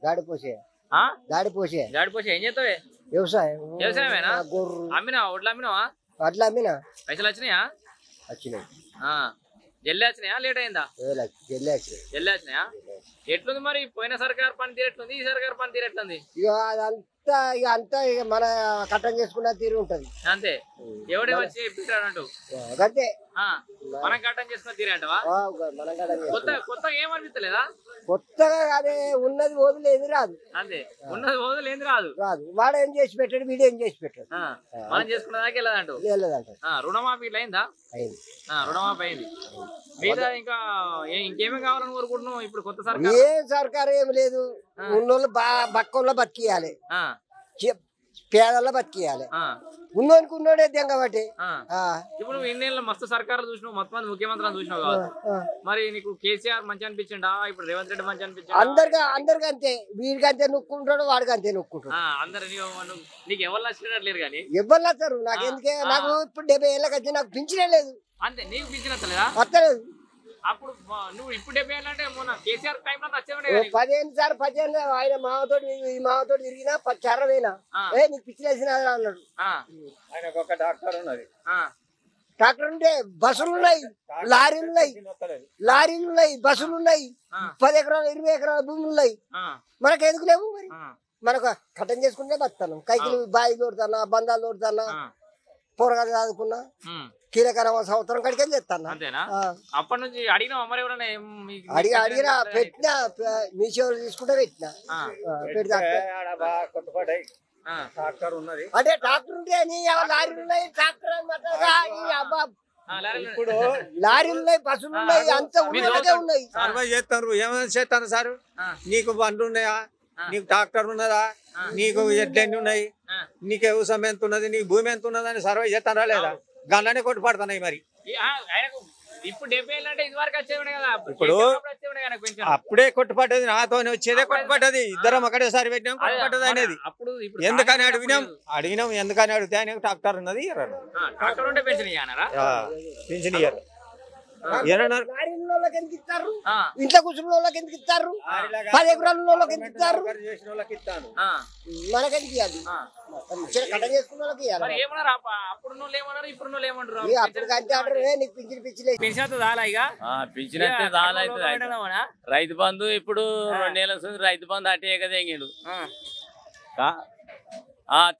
గాడిపోసే ఏం చేస్తావే? వ్యవసాయమేనా? అమ్మినావా? ఒడ్లు అమ్మినావా? అట్లా అమ్మినా. పైసలు వచ్చినాయా? వచ్చినాయి. జల్లి వచ్చినాయా? లేట్ అయిందా? జల్లి వచ్చినాయా? ఎట్లుంది మరి? పోయిన సర్కారు పనితీరు ఎట్లుంది? ఈ సర్కారు పనితీరు ఎట్లుంది? అంతా మన కట్టం చేసుకున్న తీరు ఉంటది అంతే. ఎవడే వచ్చి చెప్పింటాడు అంతే. మనం కట్టం చేసుకున్న తీరు అంటవా? కొత్తగా ఏమనిపిస్తలేదా? కొత్తగా అదే ఉన్నది వదిలేది రాదు. అంతే, ఉన్నది వదిలేది రాదు. వాడు ఏం చేసి పెట్టాడు, వీడు ఏం చేసి పెట్టాడు. మనం చేసుకున్న దాకా వెళ్ళదంట. రుణమాఫీ ఇట్లా అయిందా? రుణమాఫీ అయింది. మీద ఇంకా ఇంకేమేమి కావాలని కోరుకుంటున్నాం ఇప్పుడు కొత్త సర్కారు? ఏ సర్కారు ఏమి లేదు. ఉన్నోళ్ళు బక్కోళ్ళ బతికియాలి, పేదల్లో బతికియాలి. ఉన్నోనికి ఉన్నోడే కాబట్టి. ఇప్పుడు ఎన్నేళ్ళ మస్తు సర్కారు చూసినావు, మొత్తం మంది ముఖ్యమంత్రులను చూసినావు కాదు. మరి నీకు కేసీఆర్ మంచి అనిపించిండా? ఇప్పుడు రేవంత్ రెడ్డి మంచి అనిపించిందా? అందరికి అంతే. వీడికి అంతే నొక్కుంటాడు, వాడికి అంతే నొక్కుంటాడు. అందరు నీకు ఎవరు నచ్చినట్లేరు కానీ ఎవరు నచ్చారు నాకు. ఎందుకే నాకు ఇప్పుడు 70 ఏళ్ళకి వచ్చి నాకు పింఛనే లేదు. అంతే, నీకు పింఛన్ వస్తలేదా? వస్తలేదు. అప్పుడు నువ్వు ఇప్పుడు 70 ఏళ్ళు అంటే మొన్న కేసీఆర్ టైంలో వచ్చేవాడే. 15 ఆయన మామతోటి ఈ మామతోటి తిరిగినా 10 పోయినా నీకు పిచ్చిలేసిన అన్నాడు. ఆయనకు ఒక డాక్టర్ ఉన్నది. ట్రాక్టర్ ఉంటే బస్సులు ఉన్నాయి, లారీలు ఉన్నాయి, బస్సులు ఉన్నాయి. 10 ఎకరాలు 20 ఎకరాల భూములు ఉన్నాయి. మనకు ఎందుకు లేవు? మరి మనకు కట్టం చేసుకుంటే బతాను. కైకిలు బాయి తోడుతానా, బంధాలు తోడుతానా, పోరగాలు చదువుకున్నా, కీలకరమ సంవత్సరం కడికి చేస్తాను. అప్పటి నుంచి అడిగినా అడిగినా పెట్టినా మీ సేవలు తీసుకుంటే పెట్టినా పెడతా. ట్రాక్టర్ ఉన్నది అంటే ట్రాక్టర్ ఉంటే లారీలు ఉన్నాయి, ట్రాక్టర్ ఇప్పుడు లారీలు ఉన్నాయి, బస్సులు ఉన్నాయి, అంత ఉన్నాయి. సర్వే చేస్తారు. ఏమైనా చేస్తాను సార్? నీకు బండ్లు ఉన్నాయా? నీకు ట్రాక్టర్ ఉన్నదా? నీకు ఎడ్లెన్ని ఉన్నాయి? నీకు వ్యవసాయం ఎంత ఉన్నది? నీకు భూమి ఎంత ఉన్నది అని సర్వే చేస్తారా లేదా? గంటనే కొట్టు పడుతున్నాయి. మరి ఇప్పుడు అప్పుడే కొట్టుపడ్డది, నాతోనే వచ్చేదే కొట్టుపడ్డది. ఇద్దరం ఒకటేసారి పెట్టినాం, కొట్టుపడ్డది అనేది. ఎందుకని అడిగినాం ఎందుకని అడిగితే ఆయన ట్రాక్టర్ ఉన్నది పింఛన్ ఇయ్యారు. ఇంట్లో కూర్చున్న వాళ్ళకి ఎందుకు ఇస్తారు? 10 ఎకరాల వాళ్ళకి ఎందుకు ఇస్తారు? మనకెందుకు ఇవ్వాలి? కట్ట చేసుకున్న వాళ్ళకి ఇవ్వాలి. రైతు బంధు ఇప్పుడు 2 నెలల రైతు బంధు అటే ఎగదెంగిడు.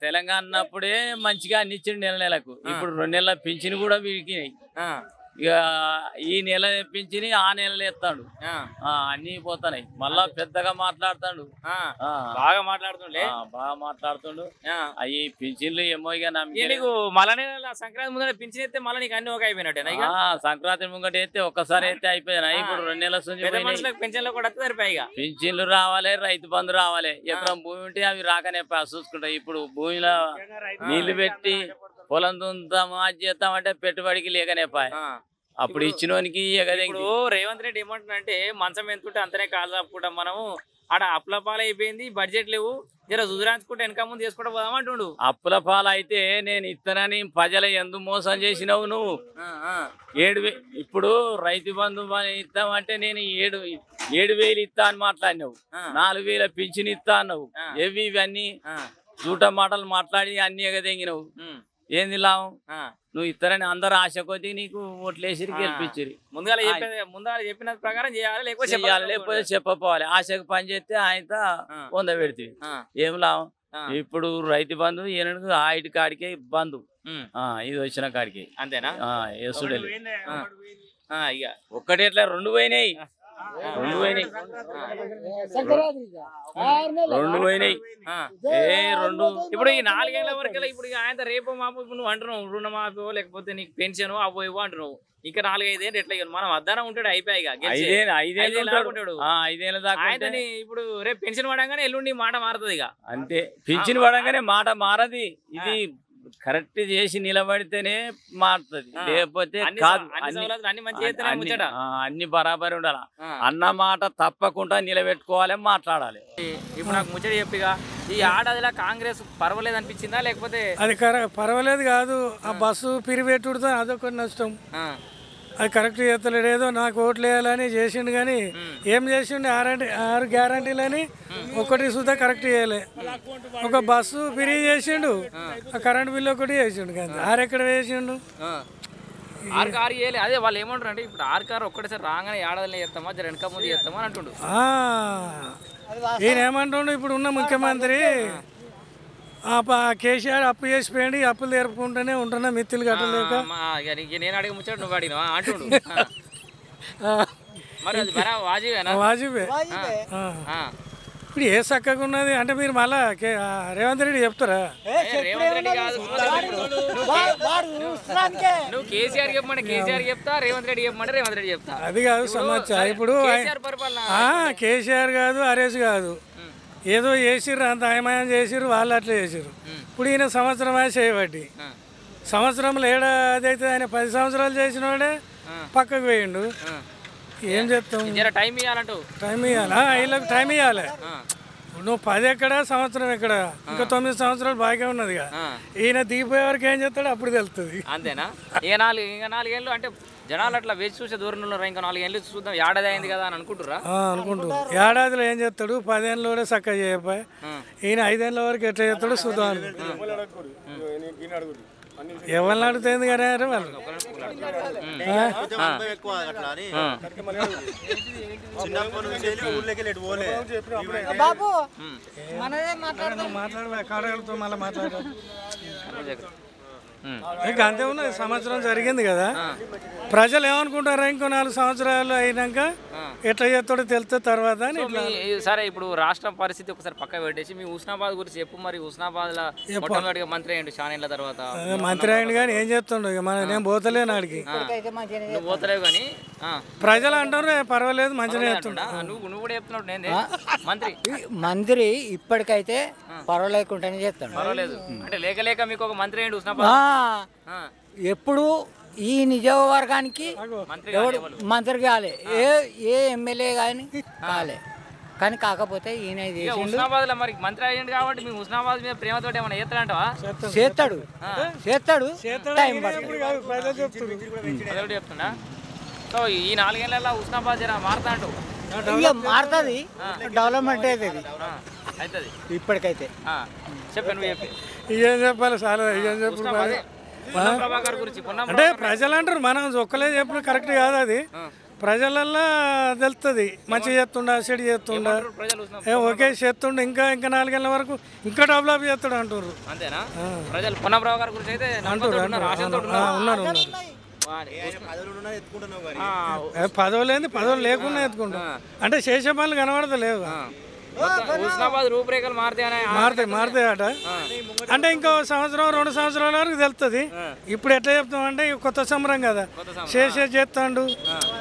తెలంగాణ అన్నప్పుడే మంచిగా అన్ని ఇచ్చిండు నెలకు. ఇప్పుడు 2 నెలల పింఛన్ కూడా వీడికినాయి. ఇక ఈ నెల పింఛని ఆ నెలలో ఎత్తాడు. అన్ని పోతున్నాయి. మళ్ళా పెద్దగా మాట్లాడుతాడు, బాగా మాట్లాడుతుండు. అవి పింఛన్లు ఏమో ఇక నీకు మళ్ళీ సంక్రాంతి ముందర పింఛన్ ఎత్తే మళ్ళీ నీకు అన్ని ఒక అయిపోయినట్టే. సంక్రాంతి ముంగట అయితే ఒక్కసారి అయితే అయిపోయినాయి. ఇప్పుడు 2 నెలల పింఛన్లు కూడా సరిపోయి పింఛన్లు రావాలి, రైతు బంధు రావాలి. ఎకరం భూమి ఉంటే అవి రాకనే చూసుకుంటాయి. ఇప్పుడు భూమిలో నీళ్లు పెట్టి పొలం దుంతాము, అది చేస్తామంటే పెట్టుబడికి లేకనే పాయ. అప్పుడు ఇచ్చినోనికి రేవంత్ రెడ్డి ఏమంటున్నాడంటే మంచం ఎంతుంటే అంతనే కాలు తప్పుకుంటాం మనము. ఆడ అప్పుల పాలు అయిపోయింది, బడ్జెట్ లేవు, జర సుధరాంచుకుంటే వెనక ముందు చేసుకుంటా పోదాం అంటుండు. అప్పుల పాలు అయితే నేను ఇత్తనని ప్రజలు ఎందుకు మోసం చేసినావు నువ్వు? 7,000 ఇప్పుడు రైతు బంధు ఇస్తామంటే నేను 7,000 ఇస్తా అని మాట్లాడినావు. 4,000 పింఛన్ ఇస్తా అన్నావు. ఇవన్నీ జూట మాటలు మాట్లాడి అన్ని ఎగదెంగినావు. ఏంది లాభం? నువ్వు ఇస్తారని అందరు ఆశ కొద్ది నీకు ఓట్లేసి గెలిపించారు. ముందుగా చెప్పిన ప్రకారం చేయాలి, లేకపోతే చెప్పపోవాలి. ఆశకు పని చేస్తే ఆయనతో పొందబెడితే ఏం లాభం? ఇప్పుడు రైతు బంధు ఈయనకు ఆయిటి కాడికే బంధు, ఇది వచ్చిన కాడికి అంతేనా? ఎసుడే ఇక ఒక్కటి ఎట్లా 2 పోయినాయి. 2 పోయినాయి. ఇప్పుడు ఈ 4 ఏళ్ల వరకు ఇప్పుడు ఆయన రేపు మాపు నువ్వు అంటున్నావు రుణమాఫీ లేకపోతే నీకు పెన్షన్ అవో ఇవ్వ అంటున్నావు. ఇంకా 4-5 ఏళ్ళు ఎట్లా మనం అద్దానం ఉంటాడు అయిపోయాయి. 5 దాకా ఇప్పుడు రేపు పెన్షన్ పడంగానే ఎల్లుండి మాట మారుతుంది. ఇక అంతే, పెన్షన్ పడంగానే మాట మారది. ఇది కరెక్ట్ చేసి నిలబడితేనే మారుతుంది, లేకపోతే కాదు. అన్ని బరాబరి ఉండాలి. అన్న మాట తప్పకుండా నిలబెట్టుకోవాలి, మాట్లాడాలి. ఇప్పుడు నాకు ముచ్చట చెప్పిగా ఈ ఏడాదిలో కాంగ్రెస్ పర్వాలేదు అనిపించిందా? లేకపోతే అది పర్వాలేదు కాదు. ఆ బస్సు పిరిపెట్టుడుతో అదొక నష్టం. అది కరెక్ట్ చేస్తలేడు. ఏదో నాకు ఓట్లు వేయాలని చేసిండు కానీ ఏం చేసిండు 6 గ్యారంటీలని ఒకటి సుధా కరెక్ట్ చేయలే. ఒక బస్సు ఫ్రీ చేసిండు, ఆ కరెంట్ బిల్లు ఒకటి చేసిండు కానీ 6 ఎక్కడ వేసిండు. ఆర్కార్ చేయలే. అదే వాళ్ళు ఏమంటారు అంటే ఇప్పుడు ఆర్కార్ ఒక్కటేసారి రాగానే ఏడాదిలో చేస్తామా జర వెనక ముందు చేస్తామా అని అంటుండు. ఈయన ఏమంటుండు ఇప్పుడు ఉన్న ముఖ్యమంత్రి కేసీఆర్ అప్పు చేసిపోయింది, అప్పులు తెరుపుకుంటూనే ఉంటున్నా మిత్తులు కట్టలేక. నేను అడిగి ముచ్చాడు నువ్వు అడిగినా అంటుండు. మరి అది వాజిబే. ఇప్పుడు ఏ చక్కగా ఉన్నది అంటే మీరు మళ్ళా రేవంత్ రెడ్డి చెప్తారా? రేవంత్ రెడ్డి కాదు, నువ్వు కేసీఆర్ చెప్పమంటే కేసీఆర్ చెప్తా, రేవంత్ రెడ్డి చెప్పమంటే రేవంత్ రెడ్డి చెప్తా. అది కాదు సమాచారం. ఇప్పుడు కేసీఆర్ కాదు, హరీష్ కాదు, ఏదో చేసిర్రు, అంత అయమయం చేసిర్రు, వాళ్ళు అట్లా చేసిర్రు. ఇప్పుడు ఈయన సంవత్సరం చేయబట్టి సంవత్సరంలో ఏడాది ఆయన 10 సంవత్సరాలు చేసిన వాడే పక్కకు పోయిండు. ఏం చెప్తాం? టైం ఇవ్వాలంటూ టైం ఇవ్వాలా? వీళ్ళకి టైం ఇవ్వాలి. నువ్వు 10 ఎక్కడ, సంవత్సరం ఎక్కడ, ఇంకా 9 సంవత్సరాలు బాగా ఉన్నదిగా. ఈయన దిగిపోయే వరకు ఏం చేస్తాడు అప్పుడు తెలుస్తుంది. అంతేనా? ఇక 4 ఏళ్ళు అంటే జనాలు అట్లా వేచి చూసే దూరంలో ఇంకా 4 ఏళ్ళు చూద్దాం, ఏడాది అయింది కదా అని అనుకుంటురా? అనుకుంటారు. ఏడాదిలో ఏం చేస్తాడు? 10 ఏళ్ళలో కూడా చక్కగా చేయపోయి ఈయన 5 ఏళ్ళ వరకు ఎట్లా చేస్తాడు చూద్దాం. ఎవరిని అడుగుతుంది కానీ వాళ్ళు మాట్లాడగలుగుతాం. మళ్ళీ మాట్లాడాలి ఇంకా అంతే ఉన్నది. సంవత్సరం జరిగింది కదా, ప్రజలు ఏమనుకుంటారా ఇంకో 4 సంవత్సరాలు అయినాక ఎట్లా చేస్తాడో తెలుస్తుంది తర్వాత. సరే ఇప్పుడు రాష్ట్రం పరిస్థితి ఒకసారి పక్క పెట్టేసి మీ హుస్నాబాద్ గురించి చెప్పు. మరి హుస్నాబాద్ లో మొట్టమొదటిగా మంత్రి అయ్యండు చాలా తర్వాత. మంత్రి అయ్యండు కానీ ఏం చేస్తుండో ఇక నేను పోతలేను ఆడికి. నువ్వు పోతలేవు కానీ ప్రజలు అంటారు పర్వాలేదు మంచిగా చెప్తుంటా. నువ్వు కూడా చెప్తున్నావు నేను మంత్రి ఇప్పటికైతే పర్వాలేకుండానే చేస్తాను. పర్వాలేదు అంటే లేక లేక మీకు ఒక మంత్రి అయ్యండు హుస్నాబాద్. ఎప్పుడు ఈ నియోజకవర్గానికి ఎవడు మంత్రి కాలే, ఏ ఎమ్మెల్యే కానీ కాలే. కానీ కాకపోతే ఈయన హుస్నాబాద్ లో మరి మంత్రి అయ్యండు కాబట్టి మీ హుస్నాబాద్ మీద ప్రేమతో ఏమైనా చేస్తాడంటావా? చేస్తాడు టైం పడుతుంది చెప్తున్నా. సో ఈ 4 ఏళ్ళ హుస్నాబాద్ జర మారుతా అంటూ మారుతుంది, డెవలప్మెంట్ అవుతుంది అవుతుంది ఇప్పటికైతే. చెప్పండి నువ్వు చెప్పి ఏం చెప్పాలి చాలా ఏం చెప్పాలి అంటే ప్రజలు అంటారు. మనం ఒక్కలే చెప్పిన కరెక్ట్ కాదు, అది ప్రజలల్లో తెలుస్తుంది. మంచిగా చేస్తుండ, చెడు చేస్తుండ, ఒకే చేస్తుండ, ఇంకా 4 ఏళ్ళ వరకు ఇంకా డెవలప్ చేస్తాడు అంటారు. అంతేనా? ప్రజలు పున్నప్రభా గారి గురించి అయితే ఉన్నారు. పదవులు ఏంది, పదవులు లేకుండా ఎత్తుకుంటాం అంటే చేసే పనులు కనబడతలేవు. హుస్నాబాద్ రూపురేఖలు మారుతాయి అట అంటే ఇంకో సంవత్సరం 2 సంవత్సరాల వరకు తెలుస్తుంది. ఇప్పుడు ఎట్లా చెప్తాం అంటే కొత్త సంబరం కదా, చేస్తాడు